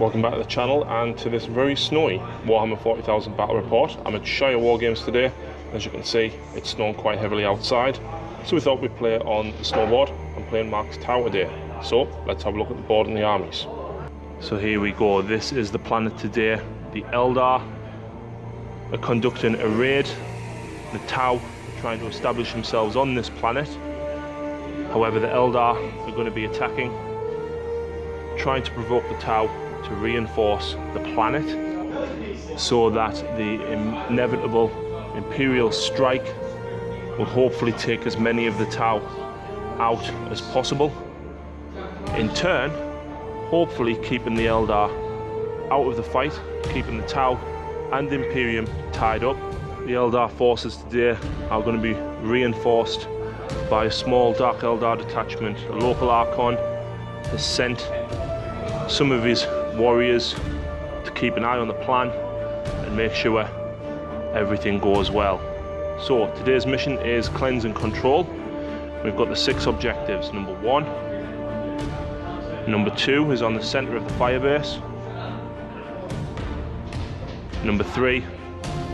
Welcome back to the channel and to this very snowy Warhammer 40,000 battle report. I'm at Shire War Games today. As you can see, it's snowing quite heavily outside, so we thought we'd play on the snowboard. I'm playing Mark's Tower today, so let's have a look at the board and the armies. So here we go, this is the planet today. The Eldar are conducting a raid. The Tau are trying to establish themselves on this planet. However, the Eldar are going to be attacking, trying to provoke the Tau to reinforce the planet so that the inevitable Imperial strike will hopefully take as many of the Tau out as possible. In turn, hopefully keeping the Eldar out of the fight, keeping the Tau and the Imperium tied up. The Eldar forces today are going to be reinforced by a small Dark Eldar detachment. A local Archon has sent some of his warriors to keep an eye on the plan and make sure everything goes well. So today's mission is cleanse and control. We've got the 6 objectives. Number 1, number 2 is on the center of the firebase. Number 3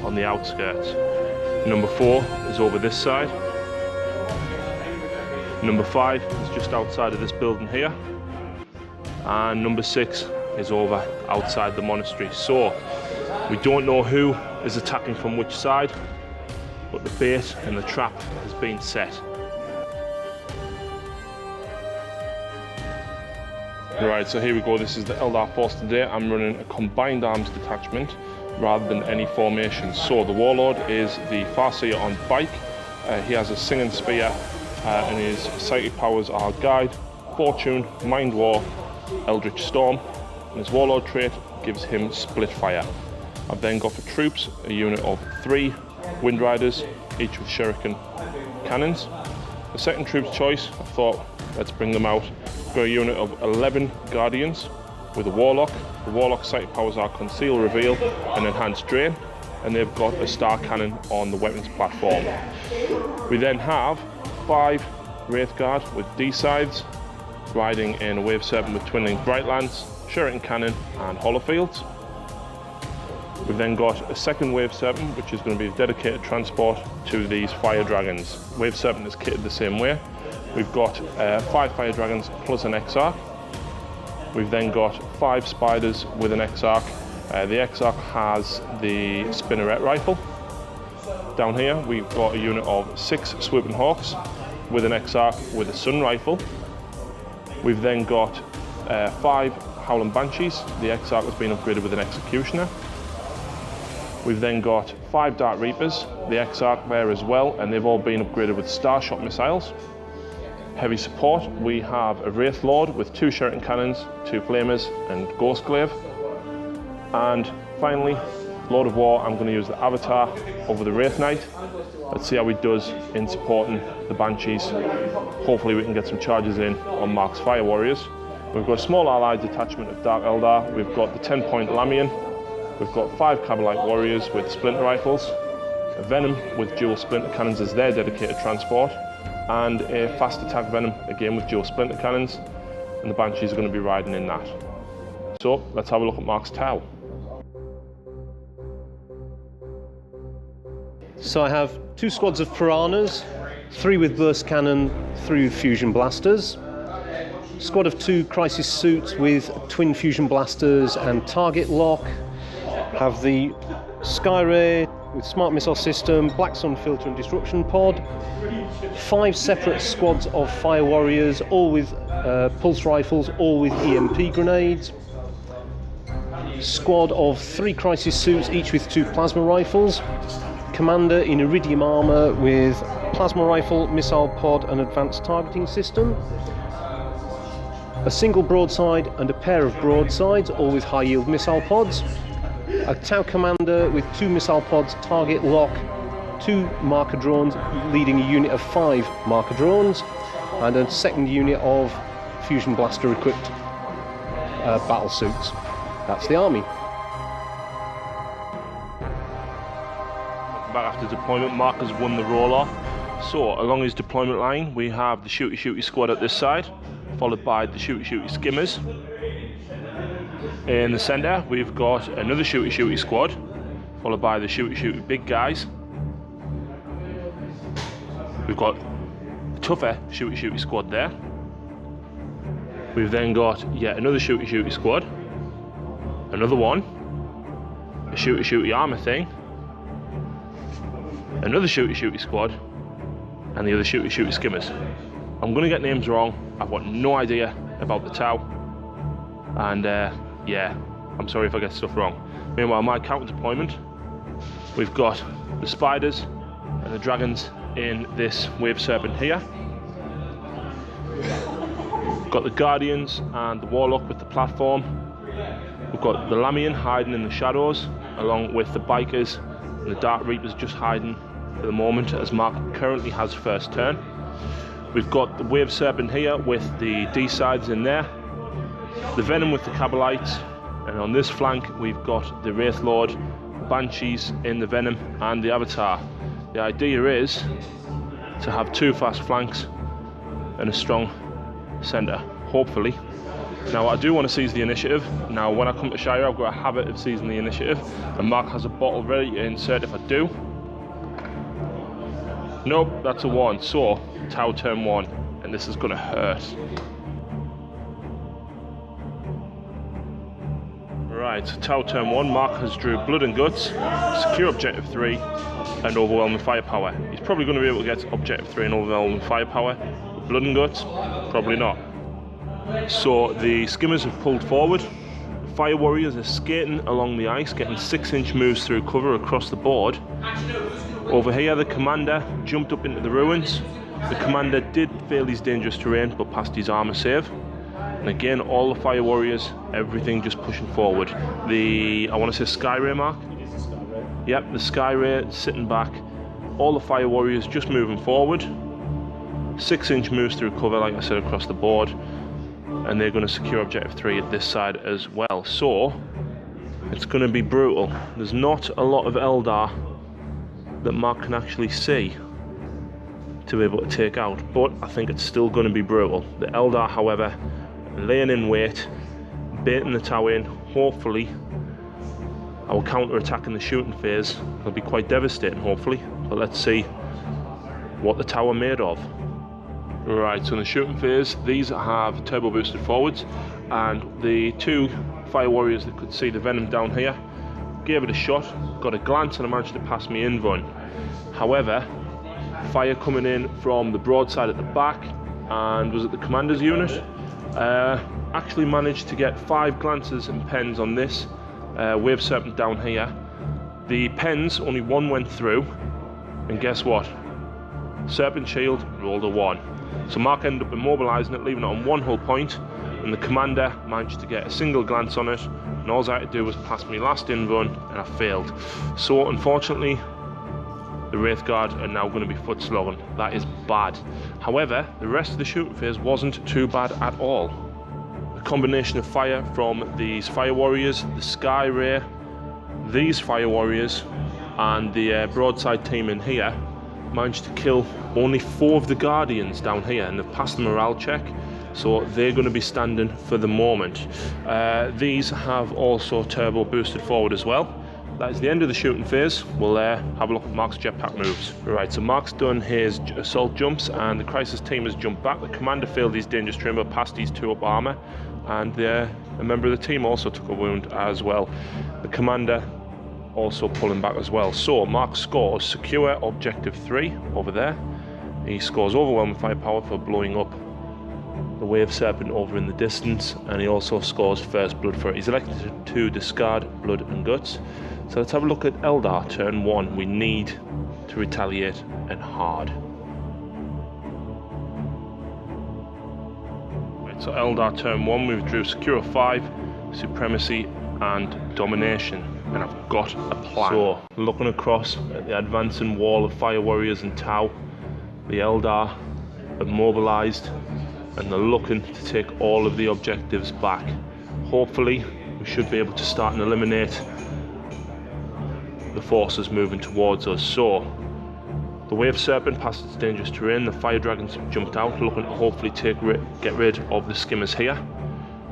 on the outskirts. Number 4 is over this side. Number 5 is just outside of this building here. And number 6 is over outside the monastery. So we don't know who is attacking from which side, but the bait and the trap has been set. Right, so here we go. This is the Eldar force today. I'm running a combined arms detachment rather than any formation. So the Warlord is the Farseer on bike. He has a Singing Spear and his psychic powers are Guide, Fortune, Mind War, Eldritch Storm, and his Warlord trait gives him Split Fire. I've then got for troops a unit of 3 Wind Riders, each with Shuriken cannons. The second troops choice, I thought let's bring them out. I've got a unit of 11 Guardians with a Warlock. The Warlock's psychic powers are Conceal, Reveal, and Enhanced Drain, and they've got a Star Cannon on the weapons platform. We then have 5 Wraithguard with D-Scythes, riding in a Wave Serpent with Twinling Brightlands, Shuriken Cannon and Holofields. We've then got a second Wave Serpent, which is going to be a dedicated transport to these Fire Dragons. Wave Serpent is kitted the same way. We've got 5 Fire Dragons plus an Exarch. We've then got 5 Spiders with an Exarch. The Exarch has the Spinneret Rifle. Down here we've got a unit of 6 Swooping Hawks with an Exarch with a Sun Rifle. We've then got 5 Howling Banshees. The Exarch has been upgraded with an Executioner. We've then got 5 Dark Reapers, the Exarch there as well, and they've all been upgraded with Starshot missiles. Heavy support, we have a Wraith Lord with 2 Shuriken Cannons, 2 Flamers and Ghostglaive. And finally, Lord of War, I'm going to use the Avatar over the Wraith Knight. Let's see how he does in supporting the Banshees. Hopefully we can get some charges in on Mark's Fire Warriors. We've got a small allied detachment of Dark Eldar. We've got the 10-point Lamian. We've got 5 Kabalite Warriors with Splinter Rifles. A Venom with dual Splinter Cannons as their dedicated transport. And a fast attack Venom, again with dual Splinter Cannons. And the Banshees are going to be riding in that. So let's have a look at Mark's Tau. So I have 2 squads of Piranhas, 3 with burst cannon, 3 with fusion blasters. Squad of 2 crisis suits with twin fusion blasters and target lock. Have the Skyray with smart missile system, Black Sun filter and disruption pod. 5 separate squads of fire warriors, all with pulse rifles, all with EMP grenades. Squad of 3 crisis suits, each with 2 plasma rifles. Commander in iridium armor with plasma rifle, missile pod and advanced targeting system. A single broadside and a pair of broadsides, all with high yield missile pods. A Tau commander with 2 missile pods, target lock, 2 marker drones, leading a unit of 5 marker drones, and a second unit of fusion blaster equipped battle suits. That's the army. Back after deployment, Mark has won the roll-off. So along his deployment line we have the shooty squad at this side, followed by the shooty skimmers. In the centre, we've got another shooty squad, followed by the shooty big guys. We've got the tougher shooty squad there. We've then got yet another shooty squad, another one, a shooty armour thing, another shooty squad, and the other shooty skimmers. I'm going to get names wrong. I've got no idea about the Tau, and yeah, I'm sorry if I get stuff wrong. Meanwhile, my counter deployment, we've got the spiders and the dragons in this wave serpent here. We've got the guardians and the warlock with the platform. We've got the Lamian hiding in the shadows, along with the bikers and the dark reapers just hiding for the moment, as Mark currently has first turn. We've got the wave serpent here with the D-sides in there, the venom with the Cabalites, and on this flank we've got the Wraith Lord, Banshees in the venom, and the Avatar. The idea is to have two fast flanks and a strong centre, hopefully. Now I do want to seize the initiative. Now when I come to Shire, I've got a habit of seizing the initiative, and Mark has a bottle ready to insert if I do. Nope, that's a 1, so Tau turn 1, and this is going to hurt. Right, Tau turn 1, Mark has drew Blood and Guts, secure objective 3, and overwhelming firepower. He's probably going to be able to get objective 3 and overwhelming firepower. With Blood and Guts, probably not. So the skimmers have pulled forward. The fire warriors are skating along the ice, getting 6-inch moves through cover across the board. Over here, the commander jumped up into the ruins. The commander did fail his dangerous terrain, but passed his armor save. And again, all the fire warriors, everything just pushing forward. I want to say Skyray, Mark? It is a Skyray. Yep, the Skyray sitting back. All the fire warriors just moving forward. 6-inch moves through cover, like I said, across the board. And they're going to secure objective 3 at this side as well. So it's going to be brutal. There's not a lot of Eldar that Mark can actually see to be able to take out, but I think it's still going to be brutal. The Eldar, however, laying in wait, baiting the Tau in. Hopefully our counter-attack in the shooting phase will be quite devastating, hopefully, but let's see what the Tau are made of. Right, so in the shooting phase, these have turbo boosted forwards, and the two fire warriors that could see the venom down here gave it a shot, got a glance, and I managed to pass me in run. However, fire coming in from the broadside at the back, and was it the commander's unit? Actually managed to get 5 glances and pens on this wave serpent down here. The pens, only 1 went through, and guess what? Serpent shield rolled a 1. So Mark ended up immobilising it, leaving it on 1 hull point, and the commander managed to get a single glance on it, and all I had to do was pass me last in run, and I failed. So unfortunately, the Wraith Guard are now going to be foot slogging. That is bad. However, the rest of the shooting phase wasn't too bad at all. The combination of fire from these fire warriors, the Skyray, these fire warriors, and the broadside team in here managed to kill only 4 of the guardians down here, and they've passed the morale check, so they're going to be standing for the moment. These have also turbo boosted forward as well. That is the end of the shooting phase. We'll have a look at Mark's jetpack moves. Right, so Mark's done his assault jumps, and the crisis team has jumped back. The commander failed his dangerous terrain but passed his 2-up armor, and a member of the team also took a wound as well. The commander also pulling back as well. So Mark scores secure objective 3 over there. He scores overwhelming firepower for blowing up the wave serpent over in the distance, and he also scores first blood for it. He's elected to discard blood and guts. So let's have a look at Eldar turn 1. We need to retaliate, and hard. Right, so Eldar turn 1, we withdrew secure 5, supremacy and domination, and I've got a plan. So looking across at the advancing wall of fire warriors and Tau, the Eldar have mobilised, and they're looking to take all of the objectives back. Hopefully we should be able to start and eliminate the forces moving towards us. So the wave serpent passed its dangerous terrain, the fire dragons have jumped out, looking to hopefully get rid of the skimmers here.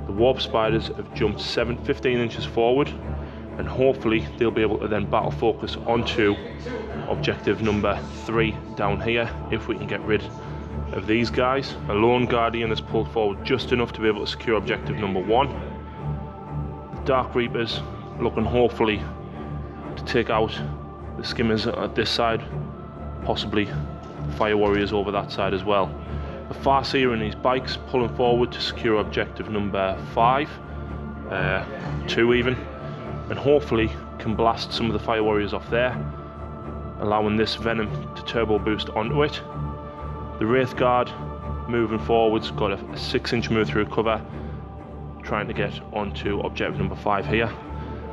The warp spiders have jumped 15 inches forward, and hopefully they'll be able to then battle focus onto objective number 3 down here if we can get rid of these guys. A lone guardian has pulled forward just enough to be able to secure objective number 1. The Dark Reapers looking hopefully to take out the skimmers at this side, possibly Fire Warriors over that side as well. The Farseer and his bikes pulling forward to secure objective number 5, 2 even, and hopefully can blast some of the Fire Warriors off there, allowing this Venom to turbo boost onto it. The Wraith Guard moving forwards, got a 6-inch move through cover, trying to get onto objective number 5 here.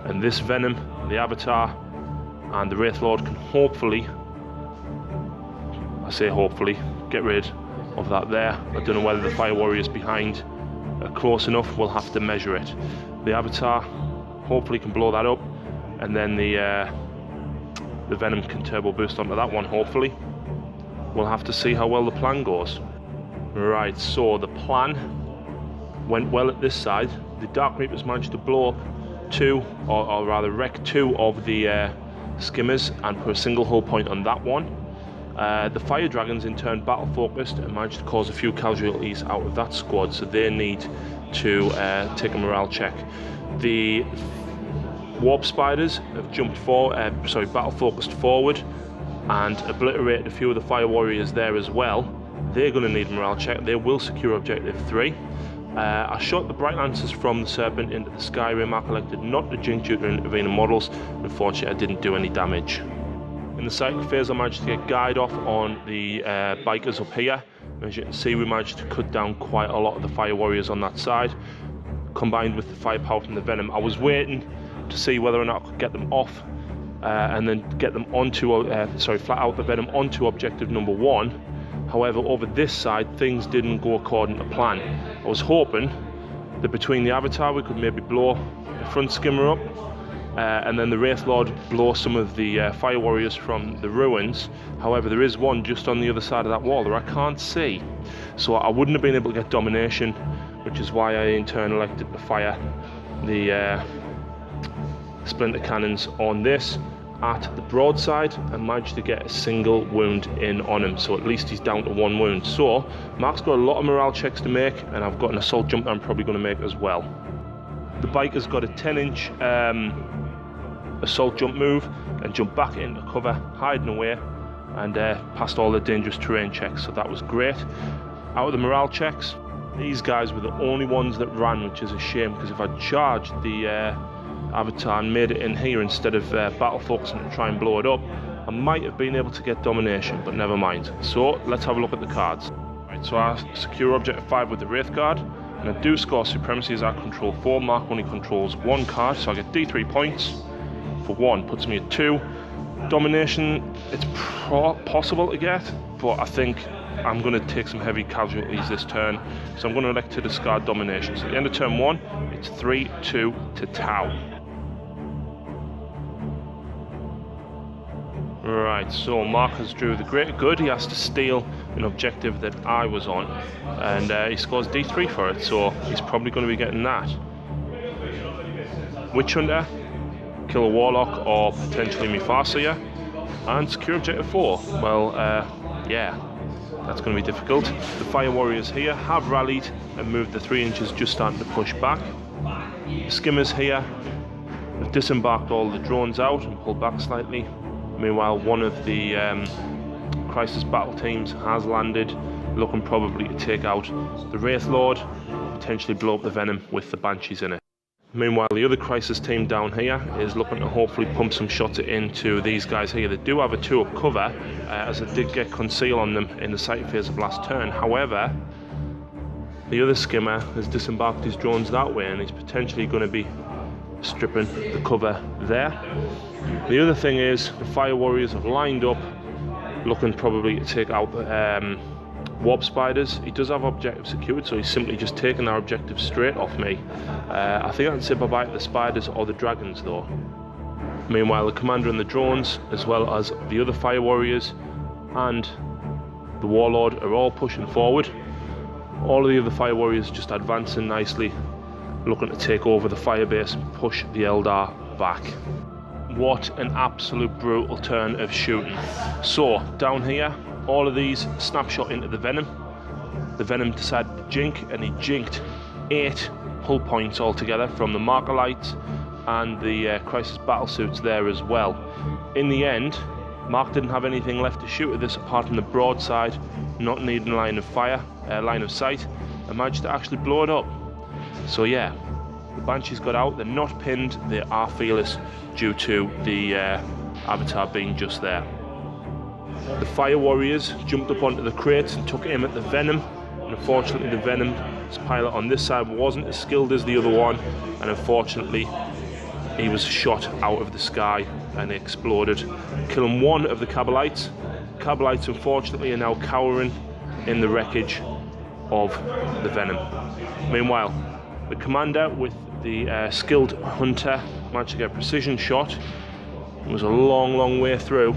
And this Venom, the Avatar, and the Wraith Lord can hopefully, I say hopefully, get rid of that there. I don't know whether the Fire Warriors behind are close enough, we'll have to measure it. The Avatar hopefully can blow that up, and then the Venom can turbo boost onto that one, hopefully. We'll have to see how well the plan goes. Right, so the plan went well at this side. The Dark Reapers managed to blow up 2, or rather wreck 2 of the skimmers and put a single hull point on that one. The Fire Dragons in turn battle focused and managed to cause a few casualties out of that squad, so they need to take a morale check. The Warp Spiders have jumped battle focused forward and obliterated a few of the Fire Warriors there as well. They're going to need a morale check. They will secure objective 3. I shot the Bright Lancers from the Serpent into the Skyrim. I collected not the Jinx Shooter and Arena models. Unfortunately, I didn't do any damage. In the cycle phase, I managed to get guide off on the bikers up here. As you can see, we managed to cut down quite a lot of the Fire Warriors on that side, combined with the firepower from the Venom. I was waiting to see whether or not I could get them off and then get them onto, flat out the Venom onto objective number 1. However, over this side, things didn't go according to plan. I was hoping that between the Avatar, we could maybe blow the front skimmer up, and then the Wraith Lord blow some of the Fire Warriors from the ruins. However, there is one just on the other side of that wall that I can't see. So I wouldn't have been able to get domination, which is why I in turn elected to fire the splinter cannons on this at the broadside and managed to get a single wound in on him, so at least he's down to 1 wound. So Mark's got a lot of morale checks to make, and I've got an assault jump that I'm probably going to make as well. The biker's got a 10-inch assault jump move and jump back into cover, hiding away, and passed all the dangerous terrain checks, so that was great. Out of the morale checks, these guys were the only ones that ran, which is a shame, because if I'd charged the Avatar and made it in here instead of battle focusing to try and blow it up, I might have been able to get domination, but never mind. So let's have a look at the cards. Right, so I secure objective 5 with the Wraith Guard, and I do score supremacy as I control 4. Mark only controls 1 card, so I get D3 points for 1, puts me at 2. Domination, it's possible to get, but I think I'm going to take some heavy casualties this turn, so I'm going to elect to discard domination. So at the end of turn 1, it's 3-2 to Tau. Right, so Mark has drew the greater good. He has to steal an objective that I was on, and he scores D3 for it, so he's probably going to be getting that. Witch Hunter, kill a Warlock, or potentially me Farseer, and secure objective 4. Well, yeah, that's going to be difficult. The Fire Warriors here have rallied and moved the 3 inches, just starting to push back. The Skimmers here have disembarked all the drones out and pulled back slightly. Meanwhile, one of the Crisis battle teams has landed, looking probably to take out the Wraith Lord, potentially blow up the Venom with the Banshees in it. Meanwhile, the other Crisis team down here is looking to hopefully pump some shots into these guys here. They do have a 2-up cover, as I did get conceal on them in the sight phase of last turn. However, the other skimmer has disembarked his drones that way, and he's potentially going to be stripping the cover there. The other thing is, the Fire Warriors have lined up, looking probably to take out the Warp Spiders. He does have objective secured, so he's simply just taking our objective straight off me. I think I can say bye-bye to the Spiders or the Dragons though. Meanwhile, the Commander and the drones, as well as the other Fire Warriors and the Warlord, are all pushing forward. All of the other Fire Warriors just advancing nicely looking to take over the firebase and push the Eldar back. What an absolute brutal turn of shooting. So down here, all of these snapshot into the Venom. The Venom decided to jink, and he jinked 8 hull points altogether from the marker lights and the crisis battle suits there as well. In the end, Mark didn't have anything left to shoot at this apart from the broadside, not needing line of sight, and managed to actually blow it up. So yeah, the Banshees got out. They're not pinned, they are fearless due to the avatar being just there. The Fire Warriors jumped up onto the crates and took aim at the Venom, and unfortunately the Venom's pilot on this side wasn't as skilled as the other one, and unfortunately he was shot out of the sky and exploded, killing one of the Cabalites. Cabalites unfortunately are now cowering in the wreckage of the Venom. Meanwhile, the commander with the skilled hunter managed to get a precision shot. It was a long way through,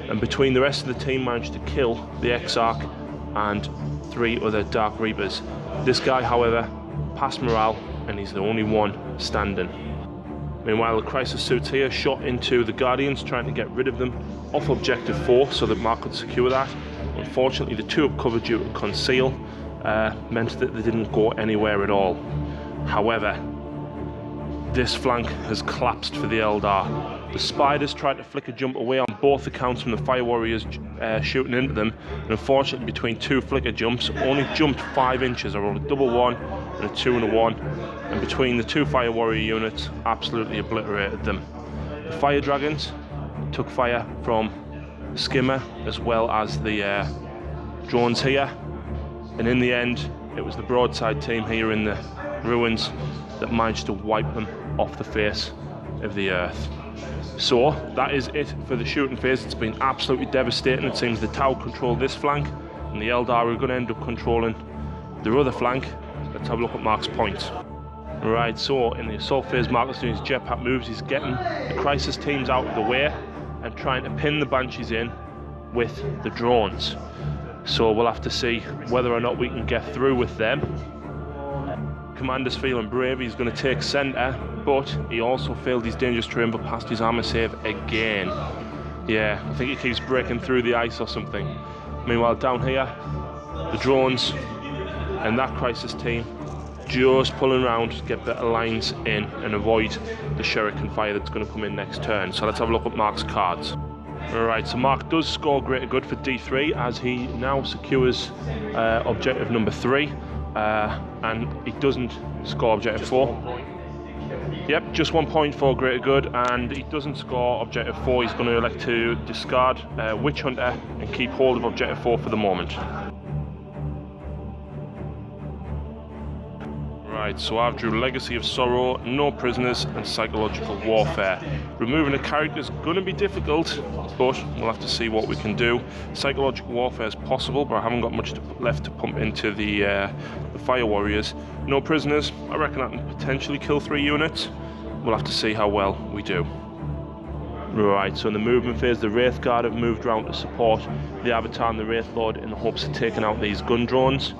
and between the rest of the team managed to kill the Exarch and 3 other Dark Reapers. This guy, however, passed morale, and he's the only one standing. Meanwhile, the crisis suits here shot into the Guardians, trying to get rid of them off Objective 4 so that Mark could secure that. Unfortunately, the 2 up cover due to conceal meant that they didn't go anywhere at all. However, this flank has collapsed for the Eldar. The Spiders tried to flicker jump away on both accounts from the Fire Warriors shooting into them, and unfortunately between 2 flicker jumps only jumped 5 inches. I rolled a double 1 and a 2 and a 1, and between the 2 Fire Warrior units absolutely obliterated them. The Fire Dragons took fire from Skimmer as well as the drones here, and in the end it was the broadside team here in the ruins that managed to wipe them off the face of the earth. So that is it for the shooting phase. It's been absolutely devastating. It seems the Tau control this flank, and the Eldar are going to end up controlling their other flank. Let's have a look at Mark's points. Right, so in the assault phase, Mark is doing his jetpack moves. He's getting the crisis teams out of the way and trying to pin the Banshees in with the drones. So we'll have to see whether or not we can get through with them. Commander's feeling brave. He's going to take centre, but he also failed his dangerous terrain but passed his armour save again. Yeah, I think he keeps breaking through the ice or something. Meanwhile, down here, the drones and that crisis team just pulling around to get better lines in and avoid the shuriken fire that's going to come in next turn. So let's have a look at Mark's cards. Alright, so Mark does score greater good for D3 as he now secures objective number 3. And he doesn't score objective 4. Yep, just 1 point for greater good, and he doesn't score objective 4. He's going to elect to discard Witch Hunter and keep hold of objective 4 for the moment. Right, so I've drew Legacy of Sorrow, No Prisoners and Psychological Warfare. Removing a character is going to be difficult, but we'll have to see what we can do. Psychological Warfare is possible, but I haven't got much left to pump into the Fire Warriors. No Prisoners, I reckon I can potentially kill 3 units. We'll have to see how well we do. Right, so in the movement phase, the Wraith Guard have moved around to support the Avatar and the Wraith Lord in the hopes of taking out these gun drones.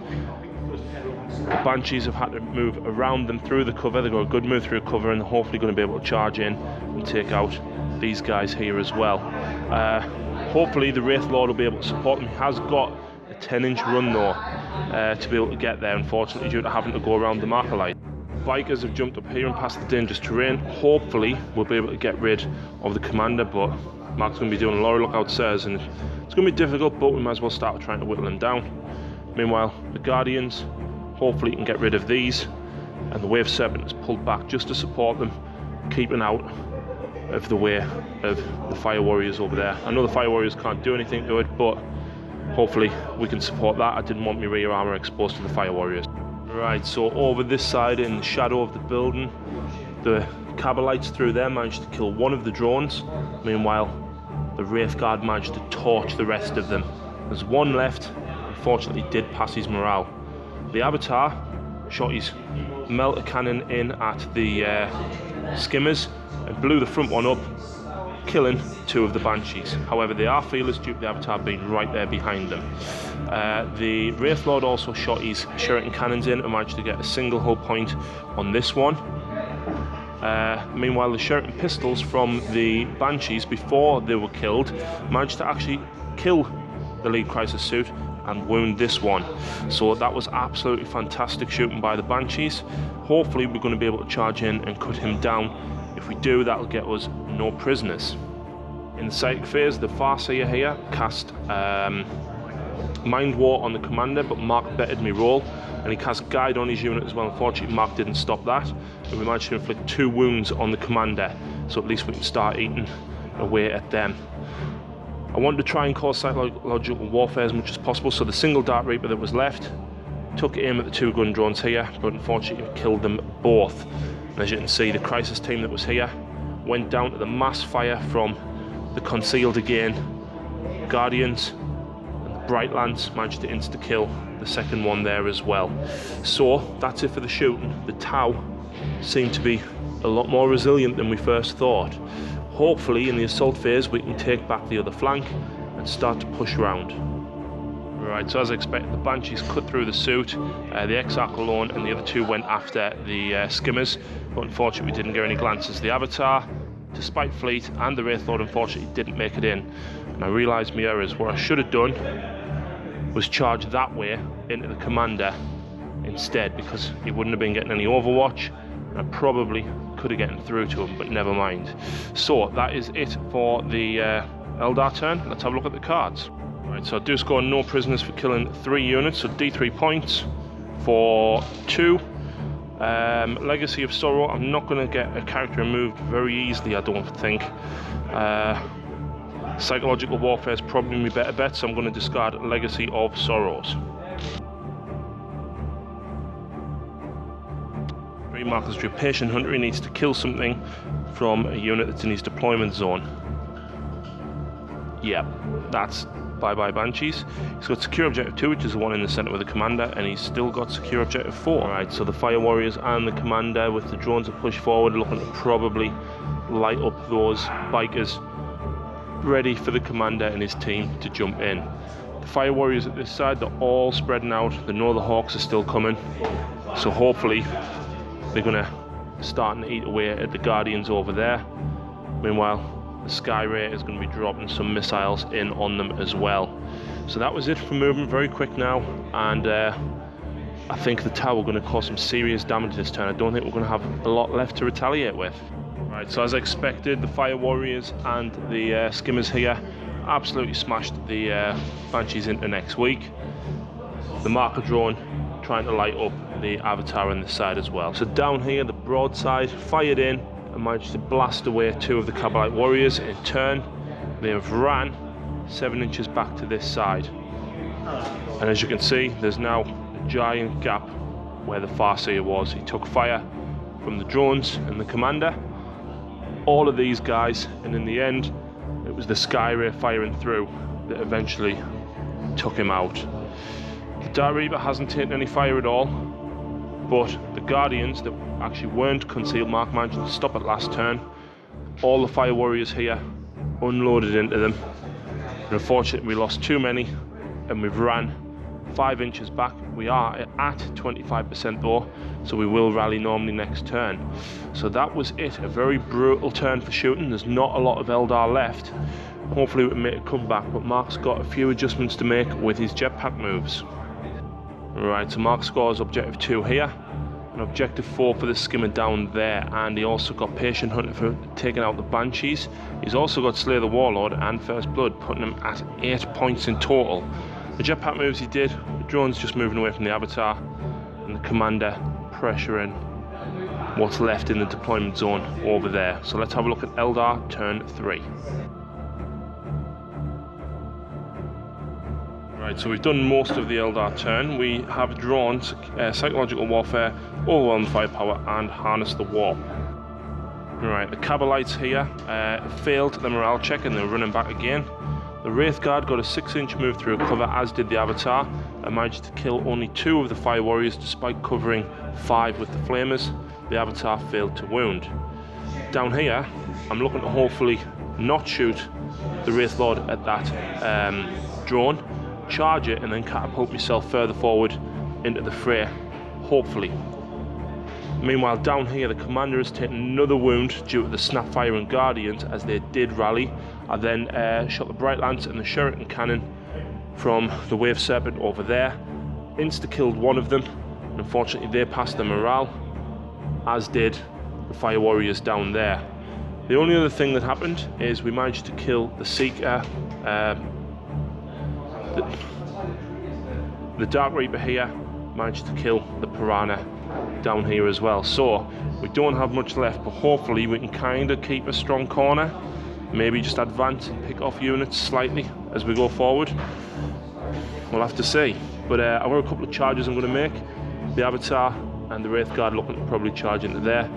The Banshees have had to move around them through the cover. They've got a good move through cover and hopefully going to be able to charge in and take out these guys here as well. Hopefully the Wraith Lord will be able to support them. He has got a 10-inch run though to be able to get there, unfortunately, due to having to go around the marker light. Bikers have jumped up here and past the dangerous terrain. Hopefully we'll be able to get rid of the commander, but Mark's going to be doing a lot of lookout stairs and it's going to be difficult, but we might as well start trying to whittle them down. Meanwhile, the Guardians, hopefully you can get rid of these, and the Wave Serpent is pulled back just to support them, keeping out of the way of the Fire Warriors over there. I know the Fire Warriors can't do anything to it, but hopefully we can support that. I didn't want my rear armour exposed to the Fire Warriors. Right, so over this side in the shadow of the building, the Cabalites through there managed to kill 1 of the drones. Meanwhile, the Wraith Guard managed to torch the rest of them. There's 1 left, unfortunately did pass his morale. The Avatar shot his melter cannon in at the skimmers and blew the front one up, killing 2 of the Banshees. However, they are fearless due to the Avatar being right there behind them. The Wraith Lord also shot his Shuriken cannons in and managed to get a single hull point on this one. Meanwhile, the Shuriken pistols from the Banshees, before they were killed, managed to actually kill the lead crisis suit and wound this one. So that was absolutely fantastic shooting by the Banshees. Hopefully we're going to be able to charge in and cut him down. If we do, that'll get us no prisoners. In the psychic phase, the Farseer here cast Mind War on the commander, but Mark bettered me roll, and he cast Guide on his unit as well. Unfortunately, Mark didn't stop that, and we managed to inflict 2 wounds on the commander, so at least we can start eating away at them. I wanted to try and cause psychological warfare as much as possible, so the single Dark Reaper that was left took aim at the 2 gun drones here, but unfortunately killed them both. And as you can see, the crisis team that was here went down to the mass fire from the concealed again Guardians, and the Brightlands managed to insta-kill the second one there as well. So that's it for the shooting. The Tau seemed to be a lot more resilient than we first thought. Hopefully in the assault phase we can take back the other flank and start to push round. Right, so as expected, the Banshees cut through the suit, the Exarch alone and the other 2 went after the skimmers, but unfortunately we didn't get any glances. The Avatar, despite Fleet, and the Wraith Lord unfortunately didn't make it in, and I realised my errors. What I should have done was charge that way into the commander instead, because he wouldn't have been getting any overwatch, and I probably could have gotten through to him, but never mind. So that is it for the Eldar turn. Let's have a look at the cards. Right, so I do score no prisoners for killing 3 units, so D3 points for 2. Legacy of Sorrow, I'm not going to get a character removed very easily, I don't think. Psychological Warfare is probably my better bet, so I'm going to discard Legacy of Sorrows. Marcus Drew, Patient Hunter, he needs to kill something from a unit that's in his deployment zone. Yeah, that's bye-bye Banshees. He's got Secure Objective 2, which is the one in the centre with the commander, and he's still got Secure Objective 4. Alright, so the Fire Warriors and the commander with the drones that push forward, looking to probably light up those bikers, ready for the commander and his team to jump in. The Fire Warriors at this side, they're all spreading out. The Northern Hawks are still coming, so hopefully they're going to start to eat away at the Guardians over there. Meanwhile, the Sky Ray is going to be dropping some missiles in on them as well. So that was it for movement, very quick now, and I think the Tau are going to cause some serious damage this turn. I don't think we're going to have a lot left to retaliate with. Right, so as expected, the Fire Warriors and the Skimmers here absolutely smashed the Banshees into next week. The Marker Drone trying to light up the Avatar on this side as well. So down here, the broadside fired in and managed to blast away 2 of the Kabbalite Warriors. In turn, they have ran 7 inches back to this side. And as you can see, there's now a giant gap where the Farseer was. He took fire from the drones and the commander, all of these guys, and in the end, it was the Sky Ray firing through that eventually took him out. The Dark Reaper hasn't taken any fire at all, but the Guardians that actually weren't concealed mark managed to stop at last turn. All the Fire Warriors here unloaded into them, and unfortunately we lost too many and we've ran 5 inches back. We are at 25% though, so we will rally normally next turn. So that was it, a very brutal turn for shooting. There's not a lot of Eldar left. Hopefully we can make a comeback, but Mark's got a few adjustments to make with his jetpack moves. Right, so Mark scores Objective 2 here, and Objective 4 for the Skimmer down there, and he also got Patient Hunter for taking out the Banshees. He's also got Slay the Warlord and First Blood, putting him at 8 points in total. The jetpack moves he did, the drone's just moving away from the Avatar, and the commander pressuring what's left in the deployment zone over there. So let's have a look at Eldar turn 3. Right, so we've done most of the Eldar turn. We have drawn Psychological Warfare, Overwhelmed Firepower, and Harness the Warp. Right, the Kabbalites here failed the morale check and they're running back again. The Wraith Guard got a 6-inch move through cover, as did the Avatar, and managed to kill only 2 of the Fire Warriors despite covering 5 with the Flamers. The Avatar failed to wound. Down here, I'm looking to hopefully not shoot the Wraith Lord at that drone, charge it, and then catapult myself further forward into the fray, hopefully. Meanwhile, down here, the commander has taken another wound due to the Snapfire and Guardians as they did rally. I then shot the Bright Lance and the Shuriken Cannon from the Wave Serpent over there. Insta-killed one of them. Unfortunately, they passed the morale, as did the Fire Warriors down there. The only other thing that happened is we managed to kill the Seeker, the Dark Reaper here, managed to kill the Piranha down here as well. So we don't have much left, but hopefully we can kind of keep a strong corner, maybe just advance and pick off units slightly as we go forward. We'll have to see. But I've got a couple of charges I'm going to make. The Avatar and the Wraith Guard looking to probably charge into there,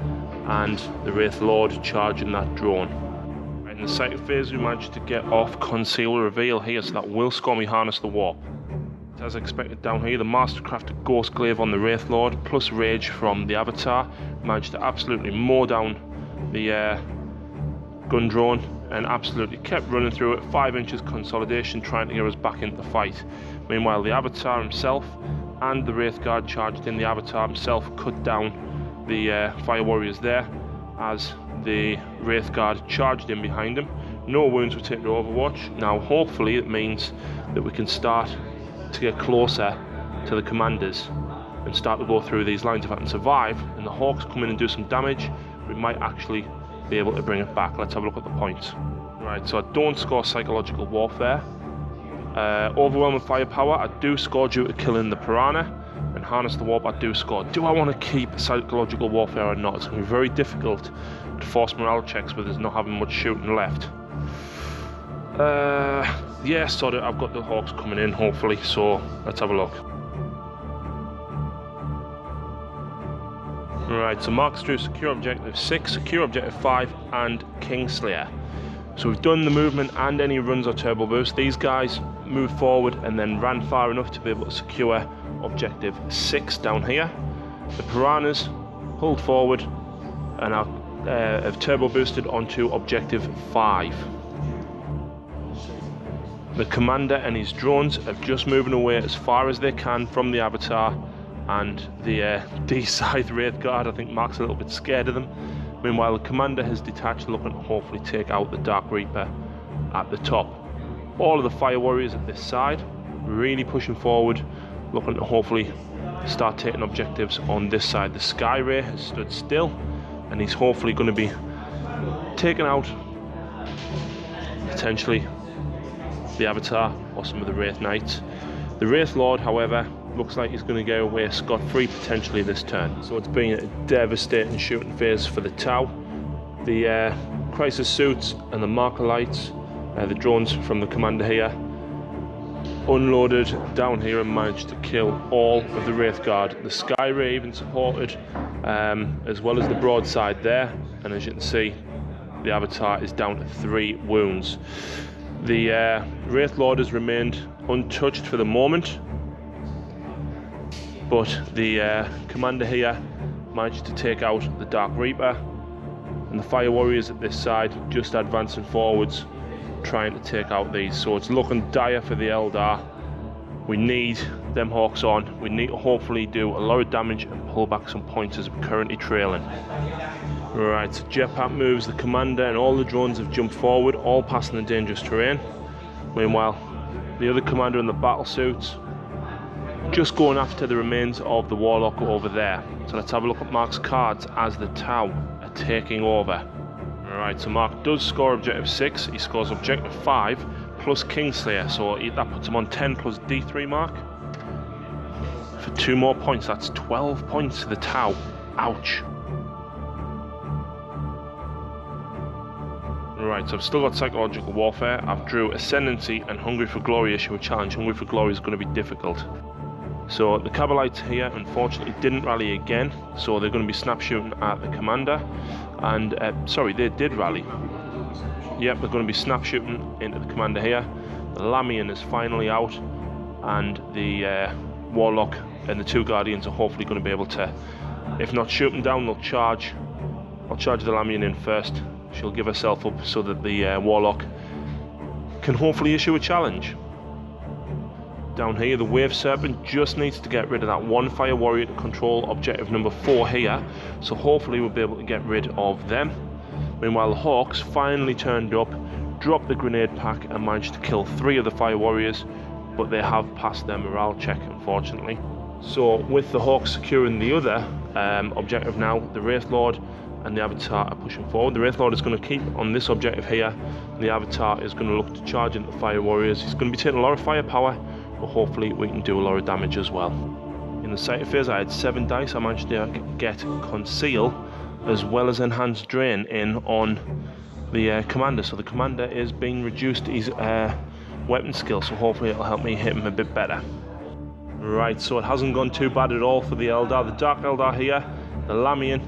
and the Wraith Lord charging that drone. Right, in the second phase we managed to get off Conceal Reveal here, so that will score me Harness the Warp. As expected down here, the Mastercrafted Ghost Glaive on the Wraith Lord plus Rage from the Avatar managed to absolutely mow down the gun drone and absolutely kept running through it. 5 inches consolidation, trying to get us back into the fight. Meanwhile, the Avatar himself and the Wraith Guard charged in. The Avatar himself cut down the Fire Warriors there as the Wraith Guard charged in behind him. No wounds were taken to Overwatch. Now hopefully it means that we can start to get closer to the commanders and start to go through these lines. If I can survive and the Hawks come in and do some damage, we might actually be able to bring it back. Let's have a look at the points. Right, so I don't score Psychological Warfare. Overwhelming Firepower I do score due to killing the Piranha, and Harness the Warp I do score. Do I want to keep Psychological Warfare or not? It's going to be very difficult to force morale checks with us not having much shooting left. Yeah, sort of. I've got the Hawks coming in hopefully, so let's have a look. Right, so marks through Secure Objective 6, Secure Objective 5 and Kingslayer. So we've done the movement and any runs or turbo boost. These guys moved forward and then ran far enough to be able to secure Objective 6 down here. The Piranhas pulled forward and have turbo boosted onto Objective 5. The commander and his drones are just moving away as far as they can from the Avatar and the D-Scythe Wraith Guard. I think Mark's a little bit scared of them. Meanwhile, the commander has detached, looking to hopefully take out the Dark Reaper at the top. All of the Fire Warriors at this side, really pushing forward, looking to hopefully start taking objectives on this side. The Sky Ray has stood still, and he's hopefully going to be taking out, potentially, the Avatar or some of the Wraith Knights. The Wraith Lord, however, looks like he's going to get away scot-free potentially this turn. So it's been a devastating shooting phase for the Tau. The Crisis Suits and the Marker Lights, the drones from the commander here, unloaded down here and managed to kill all of the Wraith Guard. The Sky Ray even supported, as well as the broadside there, and as you can see, the Avatar is down to 3 wounds. The Wraith Lord has remained untouched for the moment, but the commander here managed to take out the Dark Reaper, and the Fire Warriors at this side just advancing forwards, trying to take out these. So it's looking dire for the Eldar. We need them Hawks on. We need to hopefully do a lot of damage and pull back some points as we're currently trailing. Right, so Jetpack moves, the commander and all the drones have jumped forward, all passing the dangerous terrain. Meanwhile, the other commander in the battle suits just going after the remains of the Warlock over there. So let's have a look at Mark's cards as the Tau are taking over. Alright, so Mark does score Objective 6, he scores Objective 5 plus Kingslayer, so that puts him on 10 plus D3 Mark. For 2 more points, that's 12 points to the Tau. Ouch. Right, so I've still got Psychological Warfare. I've drew Ascendancy and Hungry for Glory issue a challenge. Hungry for Glory is going to be difficult. So the Kabalites here unfortunately didn't rally again, so they're going to be snap shooting at the commander. And sorry, they did rally. Yep, they're going to be snap shooting into the commander here. The Lamian is finally out, and the Warlock and the 2 Guardians are hopefully going to be able to, if not shoot them down, they'll charge. I'll charge the Lamian in first, she'll give herself up so that the Warlock can hopefully issue a challenge. Down here, the Wave Serpent just needs to get rid of that one Fire Warrior to control objective number 4 here, so hopefully we'll be able to get rid of them. Meanwhile, the Hawks finally turned up, dropped the grenade pack and managed to kill 3 of the Fire Warriors, but they have passed their morale check, unfortunately. So with the Hawks securing the other objective now, the Wraith Lord and the Avatar are pushing forward. The Wraith Lord is going to keep on this objective here, and the Avatar is going to look to charge into the Fire Warriors. He's going to be taking a lot of firepower, but hopefully we can do a lot of damage as well. In the sighted phase, I had 7 dice. I managed to get Conceal as well as Enhanced Drain in on the Commander. So the Commander is being reduced his weapon skill, so hopefully it'll help me hit him a bit better. Right, so it hasn't gone too bad at all for the Eldar. The Dark Eldar here, the Lamian,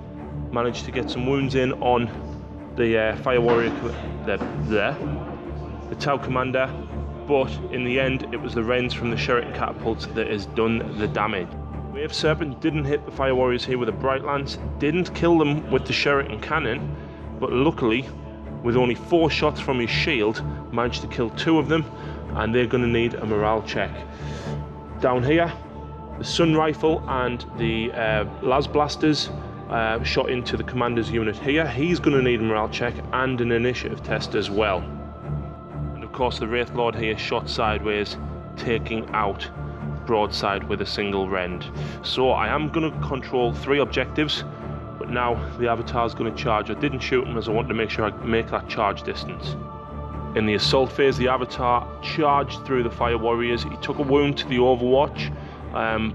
managed to get some wounds in on the Fire Warrior, the Tau Commander, but in the end it was the Wrens from the Shuriken Catapults that has done the damage. Wave Serpent didn't hit the Fire Warriors here with a Bright Lance, didn't kill them with the Shuriken Cannon, but luckily, with only 4 shots from his shield, managed to kill 2 of them, and they're going to need a morale check. Down here, the Sun Rifle and the Las Blasters shot into the Commander's unit here. He's going to need a morale check and an initiative test as well. And of course the Wraith Lord here shot sideways, taking out broadside with a single rend. So I am going to control 3 objectives, but now the Avatar is going to charge. I didn't shoot him as I wanted to make sure I make that charge distance. In the assault phase, the Avatar charged through the Fire Warriors. He took a wound to the Overwatch,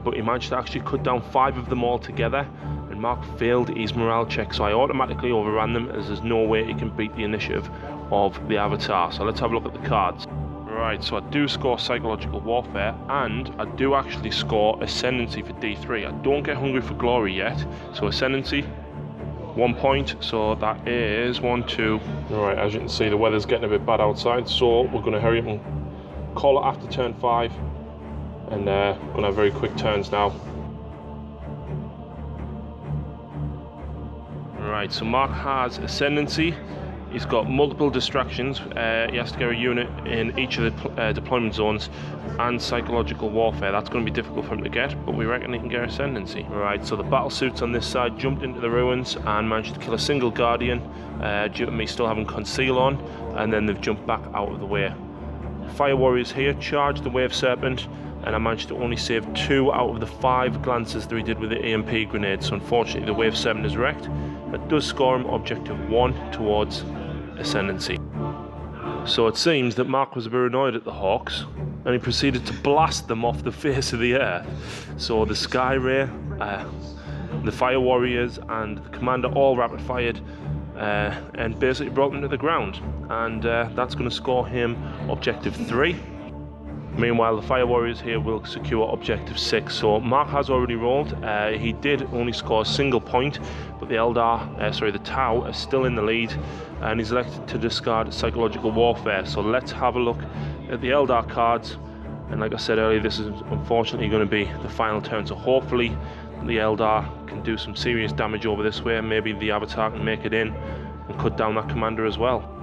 but he managed to actually cut down 5 of them all together, and Mark failed his morale check, so I automatically overran them, as there's no way he can beat the initiative of the Avatar. So let's have a look at the cards. Right, so I do score Psychological Warfare, and I do actually score Ascendancy for D3. I don't get Hungry for Glory yet, so Ascendancy, 1 point, so that is 1, 2. Alright, as you can see, the weather's getting a bit bad outside, so we're going to hurry up and call it after turn 5, and we're going to have very quick turns now. Right, so Mark has Ascendancy. He's got multiple distractions. He has to get a unit in each of the deployment zones, and Psychological Warfare. That's going to be difficult for him to get, but we reckon he can get Ascendancy. Right, so the battle suits on this side jumped into the ruins and managed to kill a single Guardian due to me still having Conceal on, and then they've jumped back out of the way. Fire Warriors here charged the Wave Serpent, and I managed to only save 2 out of the 5 glances that he did with the EMP grenade, so unfortunately the Wave Serpent is wrecked. That does score him objective 1 towards Ascendancy. So it seems that Mark was a bit annoyed at the Hawks, and he proceeded to blast them off the face of the earth. So the Sky Ray, the Fire Warriors and the Commander all rapid fired and basically brought them to the ground, and that's going to score him objective 3. Meanwhile, the Fire Warriors here will secure objective 6. So Mark has already rolled. He did only score a single point, but the the Tau is still in the lead, and he's elected to discard Psychological Warfare. So let's have a look at the Eldar cards. And like I said earlier, this is unfortunately going to be the final turn. So hopefully the Eldar can do some serious damage over this way. Maybe the Avatar can make it in and cut down that Commander as well.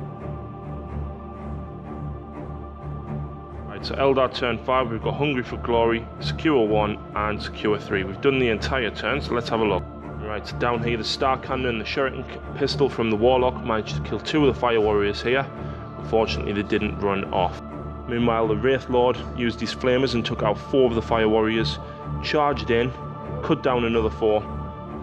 So Eldar turn 5, we've got Hungry for Glory, Secure 1 and Secure 3. We've done the entire turn, so let's have a look. Right, so down here the Star Cannon and the Shuriken Pistol from the Warlock managed to kill 2 of the Fire Warriors here. Unfortunately they didn't run off. Meanwhile the Wraith Lord used his Flamers and took out 4 of the Fire Warriors, charged in, cut down another 4,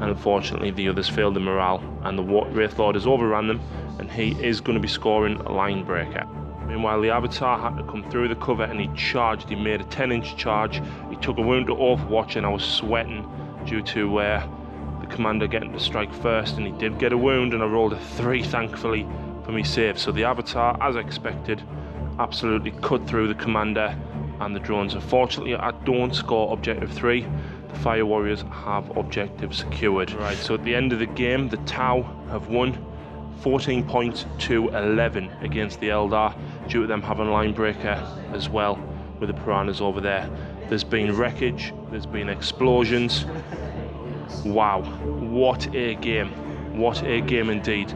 and unfortunately the others failed the morale, and the Wraith Lord has overran them, and he is going to be scoring a line breaker. Meanwhile, the Avatar had to come through the cover and he charged. He made a 10-inch charge. He took a wound to Overwatch, and I was sweating due to the Commander getting to strike first, and he did get a wound, and I rolled a 3 thankfully for me save. So the Avatar, as expected, absolutely cut through the Commander and the drones. Unfortunately, I don't score objective 3. The Fire Warriors have objective secured. Right, so at the end of the game, the Tau have won 14 points to 11 against the Eldar, due to them having line breaker as well with the Piranhas over there. There's been wreckage, there's been explosions. Wow, what a game indeed.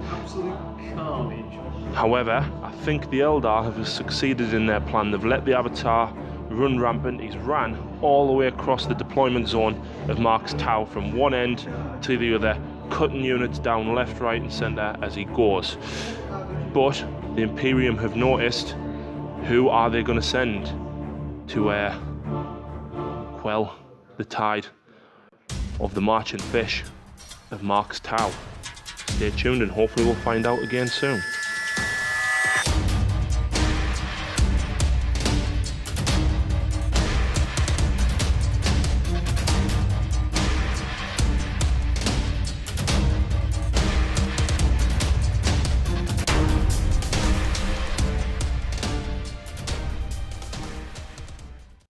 However, I think the Eldar have succeeded in their plan. They've let the Avatar run rampant. He's ran all the way across the deployment zone of Mark's Tau from one end to the other, cutting units down left, right and centre as he goes. But the Imperium have noticed. Who are they going to send to quell the tide of the marching fish of Mark's Tau? Stay tuned and hopefully we'll find out again soon.